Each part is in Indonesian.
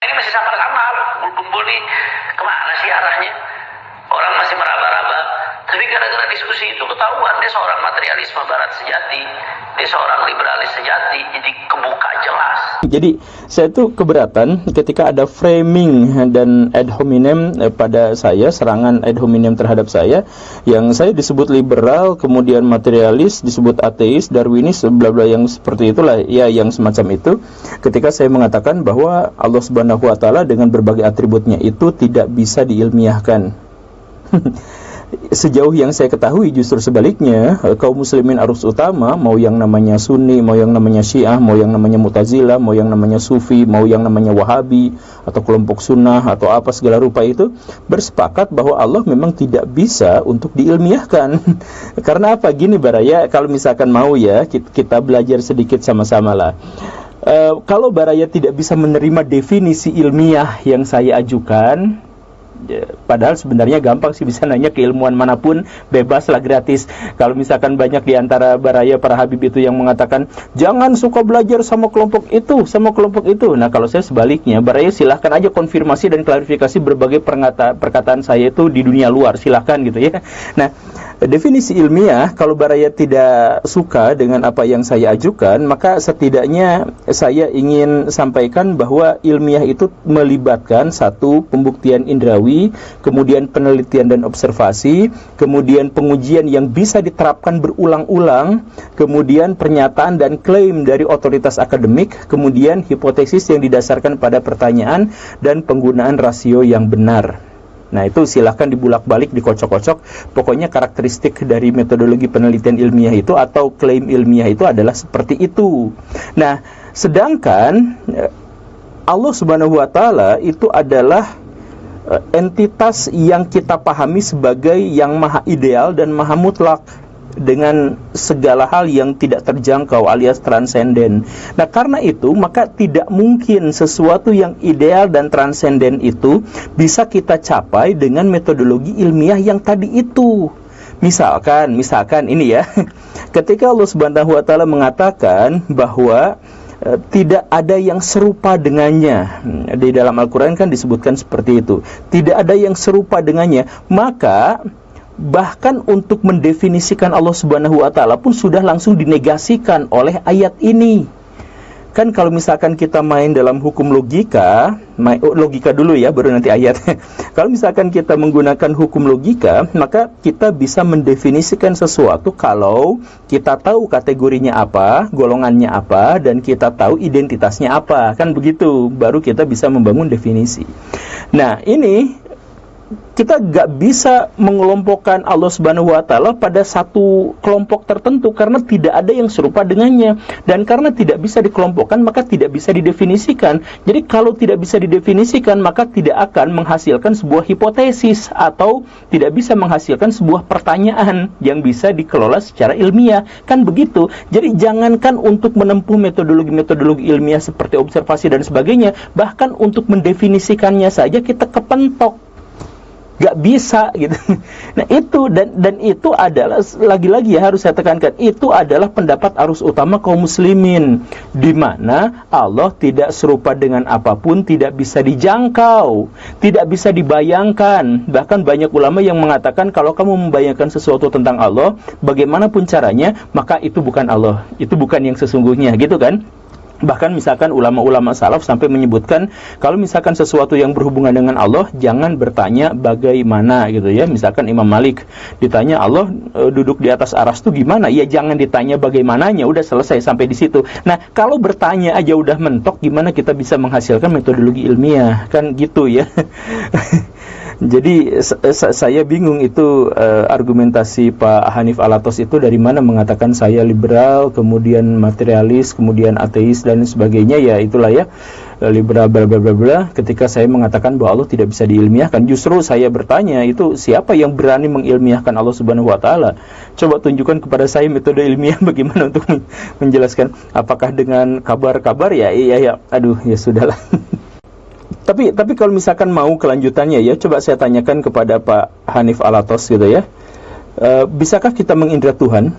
Ini masih sama-sama, kumpul nih, kemana sih arahnya? Orang masih meraba-raba. Tapi gara-gara diskusi itu ketahuan dia seorang materialisme barat sejati, dia seorang liberalis sejati, jadi kebuka jelas. Jadi saya tuh keberatan ketika ada framing dan ad hominem pada saya, serangan ad hominem terhadap saya, yang saya disebut liberal, kemudian materialis, disebut ateis, darwinis, bla bla yang seperti itulah, ya yang semacam itu. Ketika saya mengatakan bahwa Allah Subhanahu wa taala dengan berbagai atributnya itu tidak bisa diilmiahkan. Sejauh yang saya ketahui justru sebaliknya, kaum muslimin arus utama, mau yang namanya Sunni, mau yang namanya Syiah, mau yang namanya Mu'tazilah, mau yang namanya Sufi, mau yang namanya Wahabi atau kelompok Sunnah atau apa segala rupa itu, bersepakat bahwa Allah memang tidak bisa untuk diilmiahkan. Karena apa? Gini Baraya, kalau misalkan mau ya kita belajar sedikit sama-sama lah. Kalau Baraya tidak bisa menerima definisi ilmiah yang saya ajukan, padahal sebenarnya gampang sih, bisa nanya ke ilmuwan manapun, bebas lah, gratis. Kalau misalkan banyak di antara Baraya para Habib itu yang mengatakan jangan suka belajar sama kelompok itu, sama kelompok itu. Nah kalau saya sebaliknya, Baraya silahkan aja konfirmasi dan klarifikasi berbagai perkataan saya itu di dunia luar, silahkan gitu ya. Nah definisi ilmiah, kalau Baraya tidak suka dengan apa yang saya ajukan, maka setidaknya saya ingin sampaikan bahwa ilmiah itu melibatkan satu, pembuktian indrawi, kemudian penelitian dan observasi, kemudian pengujian yang bisa diterapkan berulang-ulang, kemudian pernyataan dan klaim dari otoritas akademik, kemudian hipotesis yang didasarkan pada pertanyaan, dan penggunaan rasio yang benar. Nah itu silahkan dibulak-balik, dikocok-kocok. Pokoknya karakteristik dari metodologi penelitian ilmiah itu atau klaim ilmiah itu adalah seperti itu. Nah sedangkan Allah Subhanahu wa taala itu adalah entitas yang kita pahami sebagai yang maha ideal dan maha mutlak, dengan segala hal yang tidak terjangkau alias transenden. Nah karena itu maka tidak mungkin sesuatu yang ideal dan transenden itu bisa kita capai dengan metodologi ilmiah yang tadi itu. Misalkan ini ya, ketika Allah Subhanahu wa taala mengatakan bahwa tidak ada yang serupa dengannya, di dalam Al-Quran kan disebutkan seperti itu, tidak ada yang serupa dengannya, maka bahkan untuk mendefinisikan Allah Subhanahu wa taala pun sudah langsung dinegasikan oleh ayat ini. Kan kalau misalkan kita main dalam hukum logika, logika dulu ya, baru nanti ayat. Kalau misalkan kita menggunakan hukum logika, maka kita bisa mendefinisikan sesuatu kalau kita tahu kategorinya apa, golongannya apa, dan kita tahu identitasnya apa. Kan begitu, baru kita bisa membangun definisi. Nah ini kita gak bisa mengelompokkan Allah Subhanahu wa taala pada satu kelompok tertentu karena tidak ada yang serupa dengannya, dan karena tidak bisa dikelompokkan maka tidak bisa didefinisikan. Jadi kalau tidak bisa didefinisikan maka tidak akan menghasilkan sebuah hipotesis atau tidak bisa menghasilkan sebuah pertanyaan yang bisa dikelola secara ilmiah. Kan begitu. Jadi jangankan untuk menempuh metodologi ilmiah seperti observasi dan sebagainya, bahkan untuk mendefinisikannya saja kita kepentok, gak bisa gitu. Nah itu dan itu adalah, lagi-lagi ya harus saya tekankan, itu adalah pendapat arus utama kaum muslimin, di mana Allah tidak serupa dengan apapun, tidak bisa dijangkau, tidak bisa dibayangkan. Bahkan banyak ulama yang mengatakan kalau kamu membayangkan sesuatu tentang Allah, bagaimanapun caranya, maka itu bukan Allah, itu bukan yang sesungguhnya, gitu kan. Bahkan misalkan ulama-ulama salaf sampai menyebutkan kalau misalkan sesuatu yang berhubungan dengan Allah, jangan bertanya bagaimana gitu ya. Misalkan Imam Malik ditanya Allah duduk di atas aras itu gimana, ya jangan ditanya bagaimananya, udah selesai sampai di situ. Nah kalau bertanya aja udah mentok, gimana kita bisa menghasilkan metodologi ilmiah, kan gitu ya. Jadi saya bingung itu argumentasi Pak Hanif Alatos itu dari mana mengatakan saya liberal, kemudian materialis, kemudian ateis dan sebagainya. Ya itulah ya, liberal bla bla bla bla. Ketika saya mengatakan bahwa Allah tidak bisa diilmiahkan, justru saya bertanya, itu siapa yang berani mengilmiahkan Allah Subhanahu wa taala? Coba tunjukkan kepada saya metode ilmiah bagaimana untuk menjelaskan. Apakah dengan kabar-kabar? Ya aduh ya sudahlah. Tapi kalau misalkan mau kelanjutannya ya, coba saya tanyakan kepada Pak Hanif Alatos gitu ya. Bisakah kita mengindra Tuhan?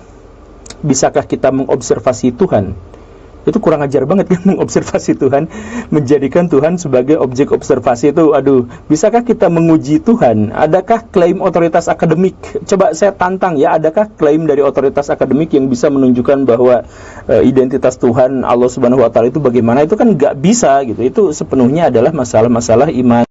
Bisakah kita mengobservasi Tuhan? Itu kurang ajar banget kan, mengobservasi Tuhan, menjadikan Tuhan sebagai objek observasi itu. Aduh, bisakah kita menguji Tuhan? Adakah klaim otoritas akademik? Coba saya tantang ya, adakah klaim dari otoritas akademik yang bisa menunjukkan bahwa identitas Tuhan Allah Subhanahu wa taala itu bagaimana? Itu kan nggak bisa gitu. Itu sepenuhnya adalah masalah-masalah iman.